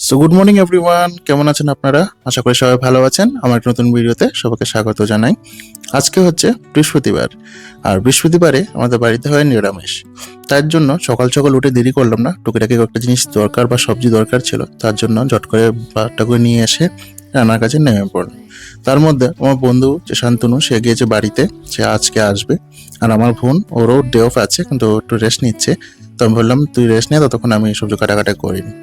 So good morning everyone, কেমন আছেন আপনারা? আশা করি সবাই ভালো আছেন। আমার একটা নতুন ভিডিওতে সবাইকে স্বাগত জানাই। আজকে হচ্ছে বৃহস্পতিবার, আর বৃহস্পতিবারে আমাদের বাড়িতে হয় নিরামিষ। তার জন্য সকাল সকাল উঠে দেরি করলাম না, টুকিটাকি একটা জিনিস দরকার বা সবজি দরকার ছিল, তার জন্য ঝট করে ভাতটা করে নিয়ে এসে রান্নার কাজে নেমে পড়লাম। তার মধ্যে আমার বন্ধু যে শান্তনু, সে গিয়েছে বাড়িতে, সে আজকে আসবে। আর আমার বোন, ওরও ডে অফ আছে কিন্তু ও একটু রেস্ট নিচ্ছে। তো আমি বললাম তুই রেস্ট নিয়ে, ততক্ষণ আমি সবজি কাটাকাটি করিনি।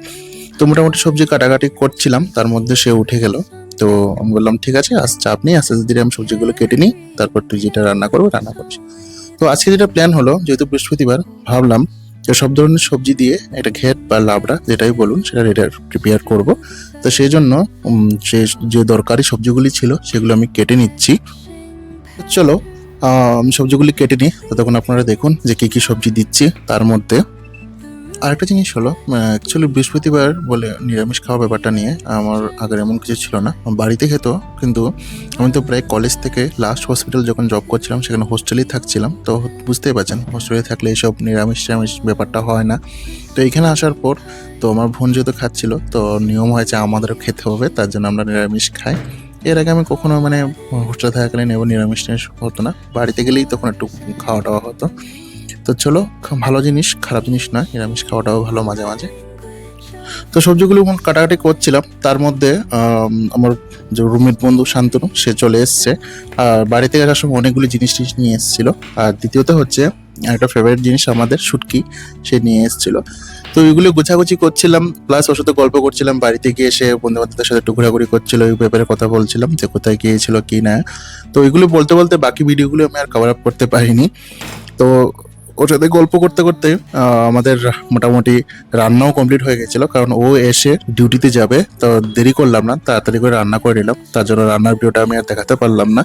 তো মোটামুটি সবজি কাটাকাটি করছিলাম, তার মধ্যে সে উঠে গেল। তো আমি বললাম ঠিক আছে, আজ চাপ নেই, আস্তে আস্তে ধীরে আমি সবজিগুলো কেটে নিই, তারপর তুই যেটা রান্না করবো রান্না করছি। তো আজকে যেটা প্ল্যান হলো, যেহেতু বৃহস্পতিবার, ভাবলাম যে সব ধরনের সবজি দিয়ে একটা ঘেট বা লাবড়া যেটাই বলুন সেটা প্রিপেয়ার করব। তো সেই জন্য সে যে দরকারি সবজিগুলি ছিল সেগুলো আমি কেটে নিচ্ছি। চলো আমি সবজিগুলি কেটে নিই, ততক্ষণ আপনারা দেখুন যে কি কি সবজি দিচ্ছি তার মধ্যে। আরেকটা জিনিস হলো, অ্যাকচুয়ালি বৃহস্পতিবার বলে নিরামিষ খাওয়া ব্যাপারটা নিয়ে আমার আগের এমন কিছু ছিল না, বাড়িতে খেত। কিন্তু আমি তো প্রায় কলেজ থেকে লাস্ট হসপিটাল যখন জব করছিলাম সেখানে হোস্টেলেই থাকছিলাম, তো বুঝতেই পারছেন হোস্টেলে থাকলে এইসব নিরামিষ টিরামিষ ব্যাপারটা হয় না। তো এইখানে আসার পর তো আমার বোন যেহেতু খাচ্ছিল, তো নিয়ম হয়েছে আমাদেরও খেতে হবে, তার জন্য আমরা নিরামিষ খাই। এর আগে আমি কখনো হোস্টেলে থাকাকালীন এবার নিরামিষ টিরামিষ হতো না, বাড়িতে গেলেই তখন একটু খাওয়া দাওয়া হতো। তো চলো, ভালো জিনিস, খারাপ জিনিস নয়, নিরামিষ খাওয়াটাও ভালো মাঝে মাঝে। তো সবজিগুলো কাটাকাটি করছিলাম, তার মধ্যে আমার যে রুমমেট বন্ধু শান্তনু, সে চলে এসছে। আর বাড়ি থেকে আসার সময় অনেকগুলি জিনিস টিনিস নিয়ে এসেছিল। আর দ্বিতীয়ত হচ্ছে একটা ফেভারিট জিনিস আমাদের, শুটকি, সে নিয়ে এসেছিল। তো ওইগুলো গোছাগুছি করছিলাম, প্লাস ওর সাথে গল্প করছিলাম। বাড়িতে গিয়ে এসে বন্ধু বান্ধবদের সাথে একটু ঘোরাঘুরি করছিল, ওই ব্যাপারে কথা বলছিলাম যে কোথায় গিয়েছিল কি না। তো ওইগুলো বলতে বলতে বাকি ভিডিওগুলো আমি আর কভার আপ করতে পারিনি। তো ওর সাথে গল্প করতে করতে আমাদের মোটামুটি রান্নাও কমপ্লিট হয়ে গেছিল, কারণ ও এসে ডিউটিতে যাবে। তো দেরি করলাম না, তাড়াতাড়ি করে রান্না করে নিলাম, তার জন্য রান্নার ভিডিওটা আমি আর দেখাতে পারলাম না।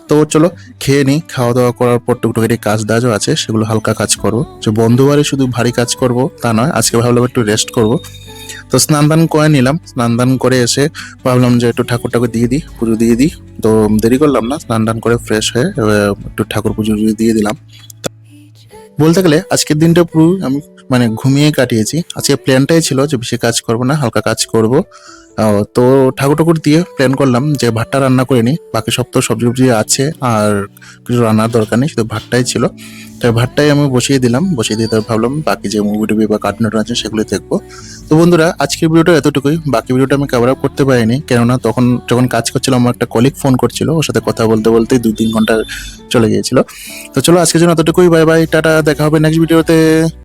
তো চলো খেয়ে নিই, খাওয়া দাওয়া করার পর টুকটুকি কাজ দাজও আছে, সেগুলো হালকা কাজ করবো। যে বন্ধুবারে শুধু ভারী কাজ করব তা নয়, আজকে ভাবলাম একটু রেস্ট করব। তো স্নান দান করে নিলাম, স্নান দান করে এসে ভাবলাম যে একটু ঠাকুর টাকুর দিয়ে দিই, পুজো দিয়ে দিই। তো দেরি করলাম না, স্নান দান করে ফ্রেশ হয়ে একটু ঠাকুর পুজো দিয়ে দিলাম। বলতে গেলে আজকের দিনটা পুরো আমি ঘুমিয়ে কাটিয়েছি। আজকে প্ল্যানটাই ছিল যে বেশি কাজ করব না, হালকা কাজ করব। তো ঠাকুর ঠাকুর দিয়ে প্ল্যান করলাম যে ভাতটা রান্না করে নিই, বাকি সব তো সবজি টবজি আছে, আর কিছু রান্নার দরকার নেই, শুধু ভাতটাই ছিল। তো ভাতটাই আমি বসিয়ে দিলাম, বসিয়ে দিয়ে তারপর ভাবলাম বাকি যে মুভি টুভি বা কার্টুন আছে সেগুলো দেখবো। তো বন্ধুরা, আজকের ভিডিওটা এতটুকুই, বাকি ভিডিওটা আমি কভার আপ করতে পারিনি, কেননা তখন যখন কাজ করছিলাম আমার একটা কলিগ ফোন করছিল, ওর সাথে কথা বলতে বলতেই 2-3 ঘন্টা চলে গিয়েছিল। তো চলো আজকের জন্য এতটুকুই, বাই বাই, টাটা, দেখা হবে নেক্সট ভিডিওতে।